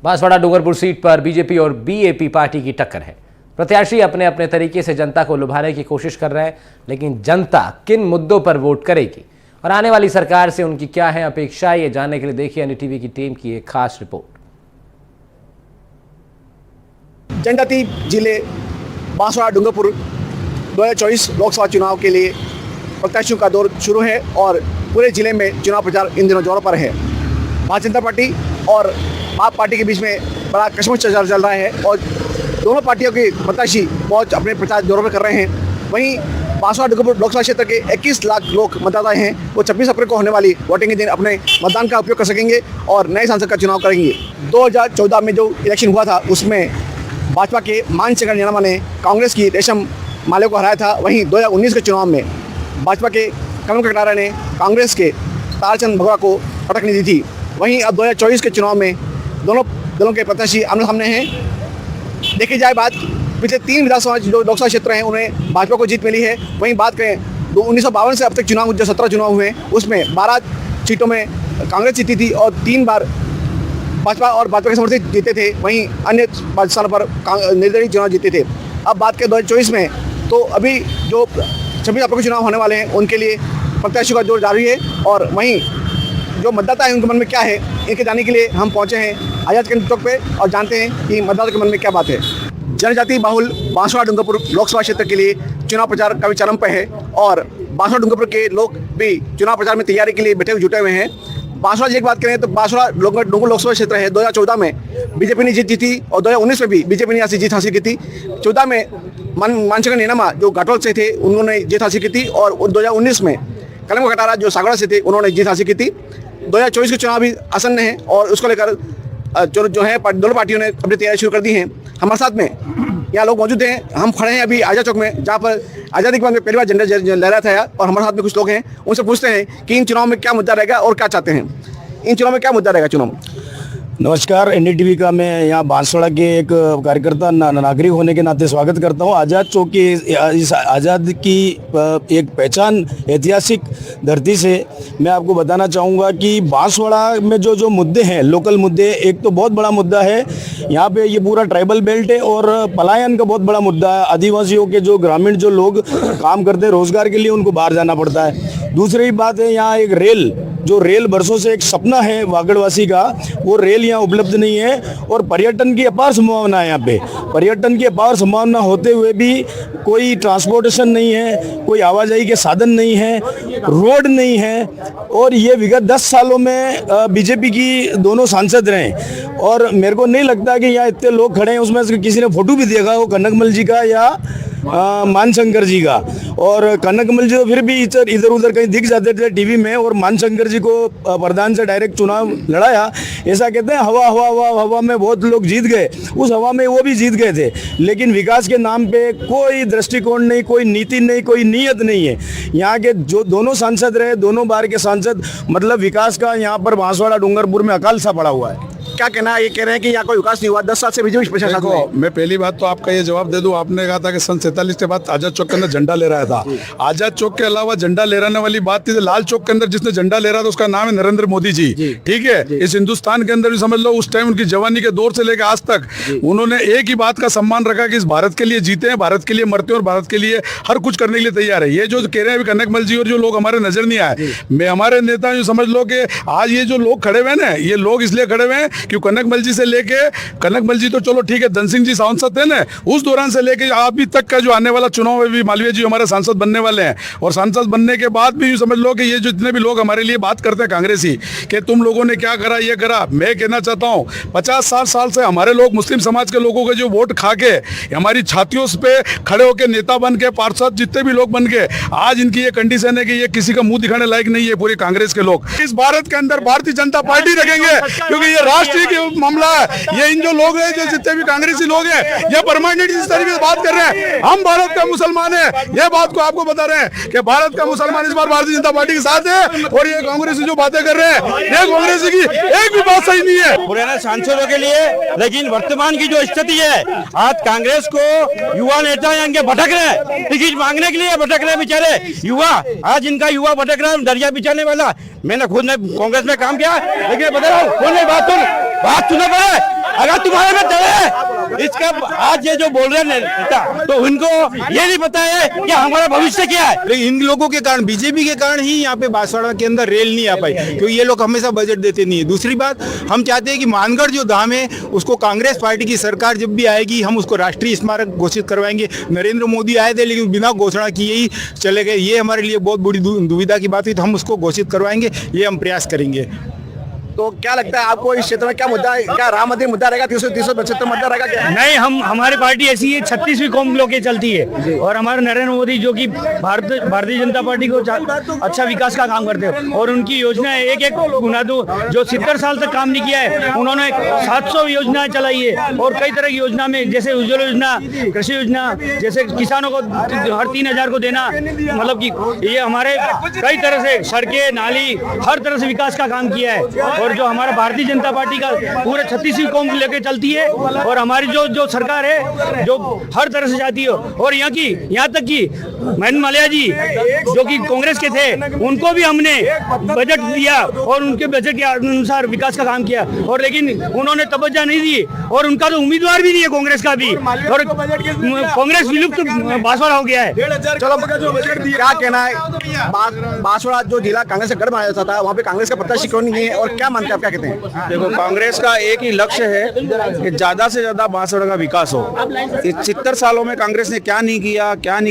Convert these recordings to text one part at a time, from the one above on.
Banswara Dungarpur seat पर BJP और BAP party की टक्कर है। प्रत्याशी अपने अपने तरीके से जनता को लुभाने की कोशिश कर रहे हैं, लेकिन जनता किन मुद्दों पर वोट करेगी और आने वाली सरकार से उनकी क्या है अपेक्षाएं, ये जानने के लिए देखिए एनडीटीवी की टीम की एक खास रिपोर्ट। जनजाति जिले बांसवाड़ा डूंगरपुर 2024 लोकसभा चुनाव के लिए प्रत्याशियों का दौर शुरू है और पूरे जिले में चुनाव प्रचार इन दिनों जोरों पर है। भारतीय जनता पार्टी और आप पार्टी के बीच में बड़ा कशमकश चल रहा है और दोनों पार्टियों के प्रत्याशी बहुत अपने प्रचार जोरों पर कर रहे हैं। वहीं बांसवाड़ा डूंगरपुर लोकसभा क्षेत्र के 21 लाख लोग मतदाता हैं, वो 26 अप्रैल को होने वाली वोटिंग के दिन अपने मतदान का उपयोग कर सकेंगे और नए सांसद का चुनाव करेंगे। 2014 में जो इलेक्शन हुआ था उसमें भाजपा के मानशंकर नीलमा ने कांग्रेस की रेशम माले को हराया था। वहीं 2019 के चुनाव में भाजपा के कमल कटारा ने कांग्रेस के तारचंद भगवा को पटकनी दी थी। वहीं अब 2024 के चुनाव में दोनों दलों के प्रत्याशी आमने सामने हैं। देखी जाए बात, पिछले 3 विधानसभा जो लोकसभा क्षेत्र हैं उन्हें भाजपा को जीत मिली है। वहीं बात करें 1952 से अब तक चुनाव जो 17 चुनाव हुए उसमें 12 सीटों में कांग्रेस जीती थी और 3 बार भाजपा और भाजपा के समर्थक जीते थे। वहीं अन्य स्थानों पर निर्दलीय चुनाव जीते थे। अब बात करें 2024 में, तो अभी जो 26 अप्रैल को चुनाव होने वाले हैं उनके लिए प्रत्याशियों का जोर जारी है और वहीं जो मतदाता है उनके मन में क्या है, इनके जानने के लिए हम पहुंचे हैं आजाद केंद्र चौक पे और जानते हैं कि मतदाता के मन में क्या बात है। जनजाति बाहुल बांसवाड़ा डूंगरपुर लोकसभा क्षेत्र के लिए चुनाव प्रचार काफी चरम पे है और बांसवाड़ा डूंगरपुर के लोग भी चुनाव प्रचार में तैयारी के लिए जुटे हुए हैं। बांसवाड़ा की एक बात करें तो बांसवाड़ा डूंगरपुर लोकसभा क्षेत्र है। 2014 में बीजेपी ने जीत जीती और 2019 में भी बीजेपी ने यहाँ जीत हासिल की थी। 14 में मानशंकर नीलमा जो घाटोल से थे उन्होंने जीत हासिल की थी और 2019 में कमल कटारा जो सागड़ा से थे उन्होंने जीत हासिल की थी। 2024 के चुनाव भी आसन्न है और उसको लेकर जो है दोनों पार्टियों ने अपनी तैयारी शुरू कर दी है। हमारे साथ में यहाँ लोग मौजूद हैं। हम खड़े हैं अभी आजाद चौक में, जहाँ पर आज़ादी के बाद में पहली बार झंडा लहराया था और हमारे साथ में कुछ लोग हैं। उनसे पूछते हैं कि इन चुनाव में क्या मुद्दा रहेगा और क्या चाहते हैं, इन चुनाव में क्या मुद्दा रहेगा चुनाव में। नमस्कार, एनडीटीवी का मैं यहाँ बांसवाड़ा के एक कार्यकर्ता नागरिक होने के नाते स्वागत करता हूँ। आज़ाद चौक की इस आज़ाद की एक पहचान ऐतिहासिक धरती से मैं आपको बताना चाहूँगा कि बांसवाड़ा में जो मुद्दे हैं, लोकल मुद्दे, एक तो बहुत बड़ा मुद्दा है यहाँ पे, ये पूरा ट्राइबल बेल्ट है और पलायन का बहुत बड़ा मुद्दा है। आदिवासियों के जो ग्रामीण जो लोग काम करते हैं रोजगार के लिए, उनको बाहर जाना पड़ता है। दूसरी बात है यहाँ एक रेल बरसों से एक सपना है वागड़वासी का, वो रेल यहाँ उपलब्ध नहीं है और पर्यटन की अपार संभावना है। यहाँ पे पर्यटन की अपार संभावना होते हुए भी कोई ट्रांसपोर्टेशन नहीं है, कोई आवाजाही के साधन नहीं है, रोड नहीं है और ये विगत 10 सालों में बीजेपी की दोनों सांसद रहे और मेरे को नहीं लगता कि यहाँ इतने लोग खड़े हैं उसमें से किसी ने फोटो भी देखा हो कनकमल जी का या मानशंकर जी का। और कनकमल जी तो फिर भी इधर उधर कहीं दिख जाते थे टीवी में और मानशंकर जी को प्रधान से डायरेक्ट चुनाव लड़ाया। ऐसा कहते हैं हवा में बहुत लोग जीत गए, उस हवा में वो भी जीत गए थे, लेकिन विकास के नाम पे कोई दृष्टिकोण नहीं, कोई नीति नहीं, कोई नीयत नहीं है। यहाँ के जो दोनों सांसद रहे, दोनों बार के सांसद, मतलब विकास का यहाँ पर बांसवाड़ा डूंगरपुर में अकाल सा पड़ा हुआ है। क्या कहना है, ये कह रहे हैं कि यहाँ कोई विकास नहीं हुआ 10 साल से बीजेपी प्रशासन में। मैं पहली बात तो आपका ये जवाब दे दूं, आपने कहा था कि सन 47 के बाद आजाद चौक के अंदर झंडा ले रहा था। आजाद चौक के अलावा झंडा लहराने वाली बात थी, लाल चौक के अंदर जिसने झंडा ले रहा था उसका नाम है नरेंद्र मोदी जी। ठीक है, इस हिंदुस्तान के अंदर भी समझ लो उस टाइम उनकी जवानी के दौर से लेकर आज तक उन्होंने एक ही बात का सम्मान रखा कि इस भारत के लिए जीते हैं, भारत के लिए मरते हैं और भारत के लिए हर कुछ करने के लिए तैयार है। ये जो कह रहे हैं अभी कनकमल जी और जो लोग हमारे नजर नहीं आए, मैं हमारे नेता जो समझ लो कि आज ये जो लोग खड़े हुए हैं ना, ये लोग इसलिए खड़े हुए हैं कि कनकमल जी से लेके, कनकमल जी तो चलो ठीक है, धन सिंह जी सांसद थे ना, उस दौरान से लेके अभी तक का जो आने वाला चुनाव है भी मालवीय जी हमारे सांसद बनने वाले हैं और सांसद बनने के बाद भी समझ लो कि ये जो जितने भी लोग हमारे लिए बात करते हैं कांग्रेसी कि तुम लोगों ने क्या करा, ये करा, मैं कहना चाहता हूं 50-60 साल से हमारे लोग मुस्लिम समाज के लोगों के जो वोट खा के हमारी छातियों पे खड़े होकर नेता बन के, पार्षद जितने भी लोग बन के, आज इनकी ये कंडीशन है कि ये किसी का मुंह दिखाने लायक नहीं है पूरी कांग्रेस के लोग। इस भारत के अंदर भारतीय जनता पार्टी रखेंगे क्योंकि ये राष्ट्रीय मामला है। ये इन जो लोग हैं, जो जितने भी कांग्रेसी लोग हैं, ये परमानेंट इस तरीके से बात कर रहे हैं हम भारत का मुसलमान है, ये बात को आपको बता रहे हैं कि भारत का मुसलमान इस बार भारतीय जनता पार्टी के साथ है और ये कांग्रेसी जो बातें कर रहे हैं, ये कांग्रेसी की एक भी बात सही नहीं है पुराने सांसदों के लिए। लेकिन वर्तमान की जो स्थिति है, आज कांग्रेस को युवा नेता इनके भटक रहे हैं, टिकट मांगने के लिए भटक रहे हैं बेचारे युवा। आज इनका युवा भटक रहा है, दरिया बिछाने वाला। मैंने खुद ने कांग्रेस में काम किया, लेकिन बता रहा हूँ बात सुनो पहले, अगर तुम्हारे में दम है, इसका आज ये जो बोल रहे हैं नेता, तो इनको ये नहीं पता है कि हमारा भविष्य क्या है। लेकिन इन लोगों के कारण, बीजेपी के कारण ही यहाँ पे बांसवाड़ा के अंदर रेल नहीं आ पाई, क्योंकि ये लोग हमेशा बजट देते नहीं है। दूसरी बात, हम चाहते हैं कि मानगढ़ जो धाम है उसको कांग्रेस पार्टी की सरकार जब भी आएगी हम उसको राष्ट्रीय स्मारक घोषित करवाएंगे। नरेंद्र मोदी आए थे लेकिन बिना घोषणा किए ही चले गए, ये हमारे लिए बहुत बड़ी दुविधा की बात हुई, तो हम उसको घोषित करवाएंगे, ये हम प्रयास करेंगे। तो क्या लगता है आपको इस क्षेत्र में क्या मुद्दा है? क्या राम मंदिर मुद्दा रहेगा? 375 मुद्दा रहेगा क्या? नहीं, हमारी पार्टी ऐसी है, 36वीं कौम लोग के चलती है, और हमारे नरेंद्र मोदी जो कि भारतीय जनता पार्टी को अच्छा विकास का काम करते हैं, और उनकी योजनाएं एक एक गुना दो, जो 70 साल तक काम नहीं किया है उन्होंने 700 योजनाएं चलाई है, और कई तरह की योजना में जैसे उज्ज्वल योजना, कृषि योजना, जैसे किसानों को हर 3,000 को देना, मतलब कि ये हमारे कई तरह से सड़कें, नाली, हर तरह से विकास का काम किया है। और जो हमारा भारतीय जनता पार्टी का पूरे 36वीं कौम लेके चलती है, और हमारी जो सरकार है जो हर तरह से जाती है, और यहाँ तक कि महेंद्र मालविया जी जो कि कांग्रेस के थे, उनको भी हमने बजट दिया और उनके बजट के अनुसार विकास का काम किया, और लेकिन उन्होंने तवज्जो नहीं दी, और उनका तो उम्मीदवार भी नहीं है कांग्रेस का भी, और कांग्रेस विलुप्त बांसवाड़ा हो गया है। चलो, क्या कहना है? बांसवाड़ा जो जिला कांग्रेस का गढ़ माना जाता था, वहाँ पे कांग्रेस का प्रत्याशी क्यों नहीं है, और क्या मानते हैं आप, क्या कहते हैं? देखो, कांग्रेस का एक ही लक्ष्य है कि ज्यादा से ज्यादा बांसवाड़ा का विकास हो। इस 70 सालों में कांग्रेस ने क्या नहीं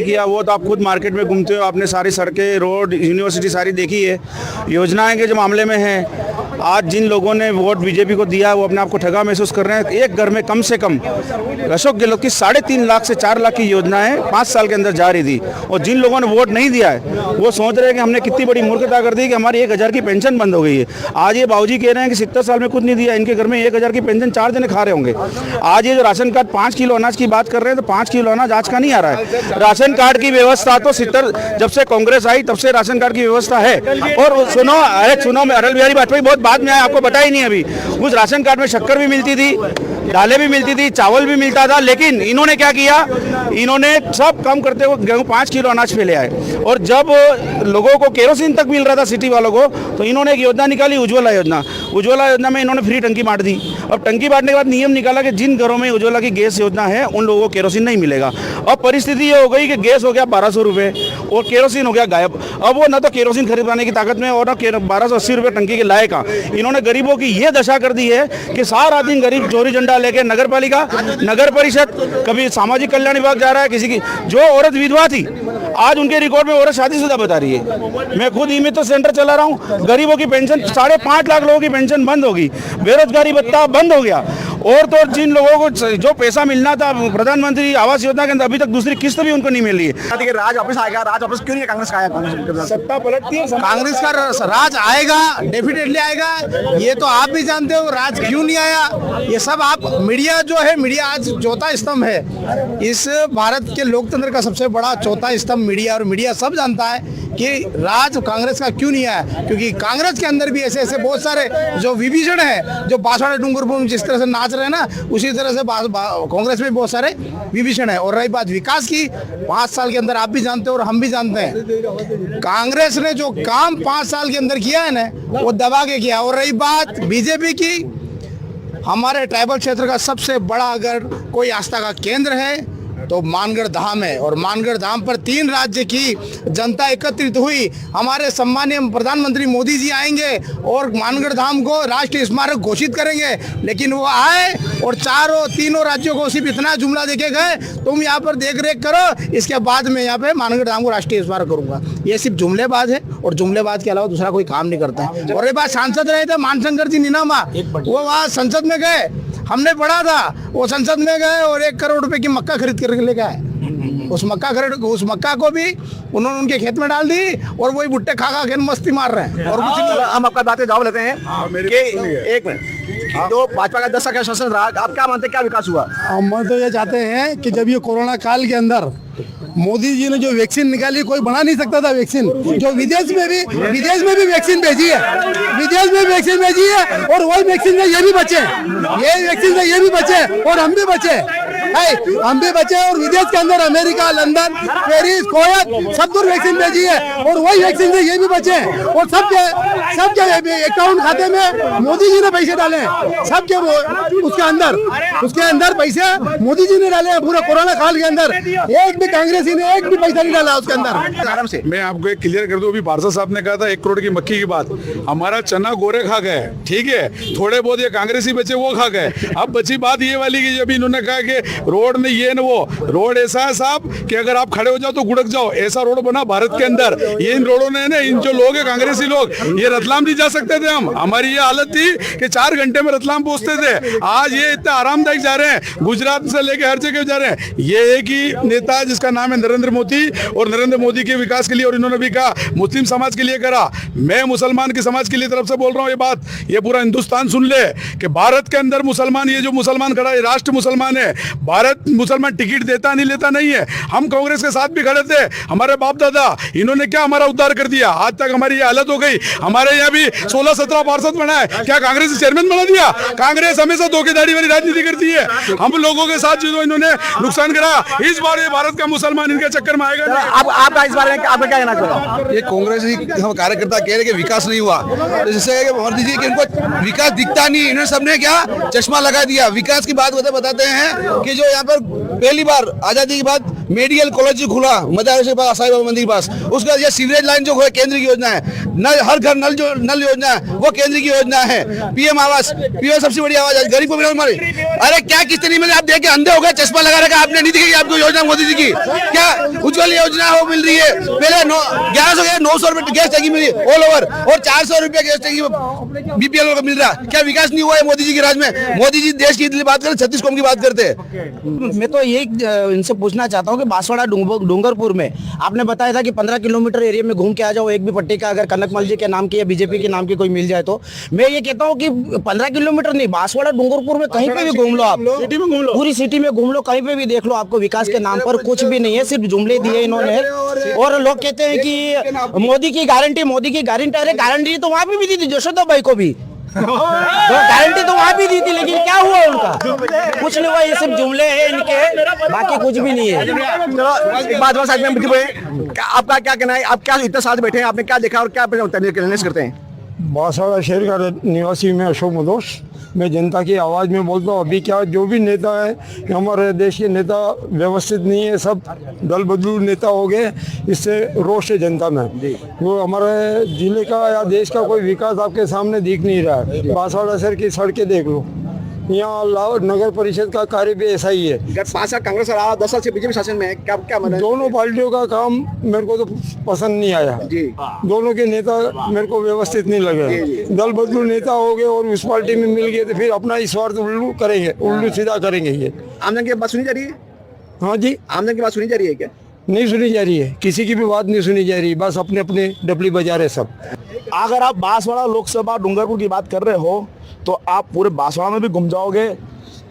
किया वो तो आप खुद मार्केट में घूमते हो, आपने सारी सड़कें, रोड, यूनिवर्सिटी सारी देखी है। योजनाएं के जो मामले में है, आज जिन लोगों ने वोट बीजेपी को दिया वो अपने आप को ठगा महसूस कर रहे हैं। एक घर में कम से कम अशोक गहलोत की 3.5 लाख से 4 लाख की योजनाएं 5 साल के अंदर जारी थी, और जिन लोगों ने वोट नहीं दिया है वो सोच रहे हैं कि हमने कितनी बड़ी मूर्खता कर दी कि हमारी 1,000 की पेंशन बंद हो गई है। आज ये बाबूजी कह रहे हैं कि 70 साल में कुछ नहीं दिया, इनके घर में 1,000 की पेंशन 4 जने खा रहे होंगे। आज ये जो राशन कार्ड 5 किलो अनाज की बात कर रहे हैं, तो 5 किलो अनाज आज का नहीं आ रहा है। राशन कार्ड की व्यवस्था तो 70 जब से कांग्रेस आई तब से राशन कार्ड की व्यवस्था है। और सुनो अटल बिहारी वाजपेयी बहुत बाद में आए, आपको पता ही नहीं अभी। उस राशन कार्ड में शक्कर भी मिलती थी, दालें भी मिलती थी, चावल भी मिलता था, लेकिन इन्होंने क्या किया, इन्होंने सब कम करते हुए गेहूं 5 किलो अनाज पे ले आए। और जब लोगों को केरोसिन तक मिल रहा था सिटी वालों को, तो इन्होंने एक योजना निकाली, उज्ज्वला योजना में इन्होंने फ्री टंकी बांट दी। अब टंकी बांटने के बाद नियम निकाला कि जिन घरों में उज्ज्वला की गैस योजना है उन लोगों को केरोसिन नहीं मिलेगा। अब परिस्थिति ये हो गई कि गैस हो गया 1200 रुपये और केरोसिन हो गया गायब। अब वो न तो केरोसिन खरीदने की ताकत में और न 1280 रुपये टंकी के लायक। इन्होंने गरीबों की ये दशा कर दी है कि सारा दिन गरीब चोरी झंडा लेके नगर पालिका, नगर परिषद, कभी सामाजिक कल्याण विभाग जा रहा है। किसी की जो औरत विधवा थी, आज उनके रिकॉर्ड में औरत शादीशुदा बता रही है। मैं खुद ई-मित्र सेंटर चला रहा हूँ, गरीबों की पेंशन 5.5 लाख लोगों की पेंशन बंद होगी, बेरोजगारी भत्ता बंद हो गया। और तो जिन लोगों को जो पैसा मिलना था प्रधानमंत्री आवास योजना के अंदर, अभी तक दूसरी किस्त भी उनको नहीं मिल रही है। राज वापस आएगा, राज वापस क्यों नहीं कांग्रेस का आया? सत्ता पलटती है, कांग्रेस का राज आएगा, डेफिनेटली आएगा। ये तो आप भी जानते हो राज क्यों नहीं आया। ये सब आप मीडिया जो है, मीडिया आज चौथा स्तंभ है इस भारत के लोकतंत्र का, सबसे बड़ा चौथा स्तंभ मीडिया। और मीडिया सब जानता है कि राज कांग्रेस का क्यों नहीं आया, क्योंकि कांग्रेस के अंदर भी ऐसे ऐसे बहुत सारे जो विभाजन है, जो बांसवाड़ा डूंगरपुर में जिस तरह से नाच रहे हैं ना, उसी तरह से कांग्रेस में बहुत सारे विभाजन है। और रही बात विकास की, 5 साल के अंदर आप भी जानते हो और हम भी जानते हैं, कांग्रेस ने जो काम 5 साल के अंदर किया है ना, वो दबा के किया। और रही बात बीजेपी की, हमारे ट्राइबल क्षेत्र का सबसे बड़ा अगर कोई आस्था का केंद्र है तो मानगढ़ धाम है। और मानगढ़ धाम पर 3 राज्य की जनता एकत्रित हुई। हमारे सम्मानीय प्रधानमंत्री मोदी जी आएंगे और मानगढ़ धाम को राष्ट्रीय स्मारक घोषित करेंगे। लेकिन वो आए और तीनों राज्यों को सिर्फ इतना जुमला देके गए, तुम यहाँ पर देख रेख करो, इसके बाद मैं यहाँ पे मानगढ़ धाम को राष्ट्रीय स्मारक करूंगा। ये सिर्फ जुमलेबाज है, और जुमलेबाज के अलावा दूसरा कोई काम नहीं करता है। और ये बात सांसद रहे थे मानशंकर जी नीनामा, वो वहाँ संसद में गए, हमने पढ़ा था, वो संसद में गए और 1 करोड़ रुपए की मक्का खरीद कर लेके आए। उस मक्का को भी उन्होंने उनके खेत में डाल दी, और वही भुट्टे खा के मस्ती मार रहे हैं। और कुछ नहीं। हम आपका बातें जवाब लेते हैं कि 1 मिनट, तो भाजपा का 10 साल का शासन रहा, आप क्या मानते हैं, क्या विकास हुआ? हम तो ये चाहते हैं कि जब ये कोरोना काल के अंदर मोदी जी ने जो वैक्सीन निकाली, कोई बना नहीं सकता था वैक्सीन, जो विदेश में भी वैक्सीन भेजी है, और वही वैक्सीन में ये भी बचे, और हम भी बचे। हम भी बचे और विदेश के अंदर अमेरिका, लंदन, पेरिस, कोयत सब दूर वैक्सीन भेजी है और वही वैक्सीन से ये भी बचे और सबके अकाउंट खाते में मोदी जी ने पैसे डाले हैं, सबके उसके अंदर पैसे मोदी जी ने डाले हैं। पूरा कोरोना काल के अंदर एक भी कांग्रेसी ने एक भी पैसा नहीं डाला उसके अंदर। आराम से मैं आपको एक क्लियर कर दूं, अभी पार्षद साहब ने कहा था 1 करोड़ की मक्की की बात, हमारा चना गोरे खा गए, ठीक है, थोड़े बहुत ये कांग्रेसी बचे वो खा गए। अब बची बात ये वाली कि जब इन्होंने कहा कि रोड नहीं ये न वो, रोड ऐसा है साहब कि अगर आप खड़े हो जाओ तो गुड़क जाओ, ऐसा रोड बना भारत के अंदर। ये इन रोडों ने ना, इन जो लोग है कांग्रेसी लोग, ये रतलाम नहीं जा सकते थे हम, हमारी ये हालत थी कि 4 घंटे में रतलाम पहुंचते थे। आज ये इतना आरामदायक जा रहे हैं, गुजरात से लेके हर जगह जा रहे हैं। ये एक ही नेता है जिसका नाम है नरेंद्र मोदी, और नरेंद्र मोदी के विकास के लिए, और इन्होंने भी कहा मुस्लिम समाज के लिए करा, मैं मुसलमान के समाज के लिए तरफ से बोल रहा हूँ ये बात, ये पूरा हिंदुस्तान सुन ले कि भारत के अंदर मुसलमान, ये जो मुसलमान खड़ा है राष्ट्र मुसलमान है। भारत मुसलमान टिकट देता नहीं लेता नहीं है, हम कांग्रेस के साथ भी खड़े थे, हमारे बाप दादा, इन्होंने क्या हमारा उद्धार कर दिया। आज तक हमारी ये हालत हो गई, हमारे यहाँ भी 16-17 पार्षद बना है, क्या कांग्रेस चेयरमैन बना दिया? कांग्रेस हमेशा धोखेधाड़ी वाली राजनीति करती है, हम लोगों के साथ जो इन्होंने नुकसान करा, इस बार ये भारत का मुसलमान इनके चक्कर में आएगा नहीं। आपका इस बारे में आपका क्या कहना चाहते हैं? ये कांग्रेसी कार्यकर्ता कह रहे कि विकास नहीं हुआ, जैसे मोदी जी कि इनको विकास दिखता नहीं, इन्होंने सबने क्या चश्मा लगा दिया। विकास की बात बताते हैं कि जो यहाँ पर पहली बार आजादी के बाद मेडिकल कॉलेज खुला मदरसे के पास, साईं बाबा मंदिर के पास, उसके बाद ये सीवरेज लाइन जो है केंद्र की योजना है, नल हर घर नल योजना है वो केंद्र की योजना है। पीएम आवास, पीएम सबसे बड़ी आवाज है, गरीब को मिला हमारी। अरे क्या किसने नहीं मिले? आप देख के अंधे हो गए, चश्मा लगा रखा आपने, नहीं दिखेगी आपको योजना मोदी जी की? क्या उज्ज्वल योजना वो मिल रही है? पहले 900 रुपए गैस टैंकी मिली ऑल ओवर, और 400 रुपए गैस टैंकी बीपीएल को मिल रहा। क्या विकास नहीं हुआ है मोदी जी के राज में? मोदी जी देश की बात करते, 36 कौम की बात करते हैं। मैं तो यही इनसे पूछना चाहता हूँ कि बांसवाड़ा डूंगरपुर में आपने बताया था कि 15 किलोमीटर एरिया में घूम के आ जाओ, एक भी पट्टी का अगर कनकमल जी के नाम की या बीजेपी के नाम की कोई मिल जाए तो। मैं ये कहता हूँ कि 15 किलोमीटर नहीं, बांसवाड़ा डूंगरपुर में कहीं पे भी घूम लो आप, पूरी सिटी में घूम लो, कहीं पे भी देख लो, आपको विकास के नाम पर कुछ भी नहीं है, सिर्फ जुमले दिए इन्होंने। और लोग कहते हैं कि मोदी की गारंटी, अरे गारंटी तो वहां भी दी थी यशोदा भाई को भी, गारंटी तो वहां भी दी थी, लेकिन क्या हुआ उनका? कुछ नहीं हुआ, ये सिर्फ जुमले हैं इनके, बाकी कुछ भी नहीं है। चलो बात साथ में आपका क्या कहना है? आप क्या इतना साथ बैठे हैं, आपने क्या देखा और क्या करते हैं? बांसवाड़ा शहर का निवासी में अशोक मदोश, मैं जनता की आवाज़ में बोलता हूँ। अभी क्या जो भी नेता है, हमारे देश के नेता व्यवस्थित नहीं है, सब दल बदलू नेता हो गए, इससे रोष है जनता में। वो हमारे जिले का या देश का कोई विकास आपके सामने दिख नहीं रहा है। बांसवाड़ा शहर की सड़कें देख लो, यहाँ नगर परिषद का कार्य भी ऐसा ही है। 5 साल कांग्रेस रहा, 10 साल से बीजेपी शासन में है, क्या मतलब? दोनों पार्टियों का काम मेरे को तो पसंद नहीं आया जी। दोनों के नेता मेरे को व्यवस्थित नहीं लगे। दल बदलू नेता हो गए और उस पार्टी में मिल गए तो फिर अपना इस स्वार्थ उल्लू करेंगे, उल्लू सीधा करेंगे। ये आमदन की बात सुनी जा रही है? हाँ जी, आमदन की बात सुनी जा रही है क्या? नहीं सुनी जा रही है, किसी की भी बात नहीं सुनी जा रही, बस अपने अपने डपली बजा रहे सब। अगर आप बांसवाड़ा लोकसभा डूंगरपुर की बात कर रहे हो तो आप पूरे बांसवाड़ा में भी घूम जाओगे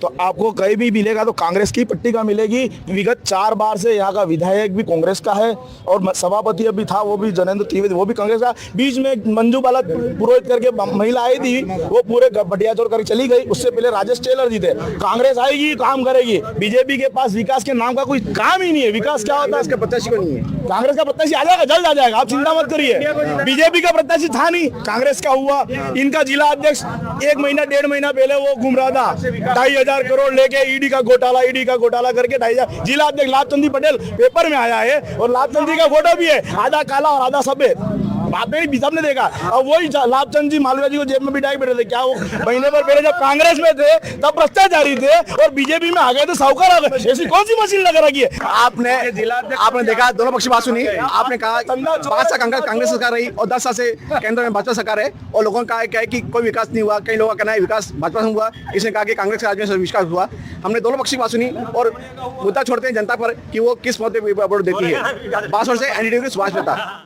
तो आपको कहीं भी मिलेगा तो कांग्रेस की पट्टी का मिलेगी। विगत 4 बार से यहाँ का विधायक भी कांग्रेस का है और सभापति अभी था वो भी जनेंद्र त्रिवेदी, वो भी कांग्रेस का। बीच में मंजू बाला पुरोहित करके महिला आई थी, वो पूरे बढ़िया चोर करके चली गई। उससे पहले राजेश टेलर जी थे। कांग्रेस आएगी, काम करेगी। बीजेपी के पास विकास के नाम का कोई काम ही नहीं है। विकास क्या होता है? इसका प्रत्याशी को नहीं है। कांग्रेस का प्रत्याशी आ जाएगा, जल्द आ जाएगा, आप चिंता मत करिए। बीजेपी का प्रत्याशी था नहीं, कांग्रेस का हुआ। इनका जिला अध्यक्ष 1 महीना 1.5 महीना पहले वो घूम रहा था, 2,500 करोड़ लेके ईडी का घोटाला करके 2,500। जिला अध्यक्ष लाभचंदी पटेल पेपर में आया है और लाभचंद जी का फोटो भी है, आधा काला और आधा सफेद। आपने भी सबने देखा। और वही लाभचंद जी मालवीय जी को जेब में बिठाए बैठे थे। क्या वो महीने भर पहले जब कांग्रेस में थे तब भ्रष्टाचारी थे और बीजेपी में आ गए तो साहूकार आ गए। ऐसी कौन सी मशीन लगा रखी है? आपने देखा, दोनों पक्ष बात सुनी। आपने कहा 5 साल कांग्रेस सरकार रही और 10 साल से केंद्र में भाजपा सरकार है और लोगों का क्या है कि कोई विकास नहीं हुआ। कई लोगों का कहना है विकास भाजपा से हुआ, इसने कहा कि कांग्रेस के राज में विकास हुआ। हमने दोनों पक्ष की बात सुनी और मुद्दा छोड़ते हैं जनता पर कि वो किस मुद्दे पर वोट देती है। बांसवाड़ा से एनडीटीवी के सुभाष मेहता।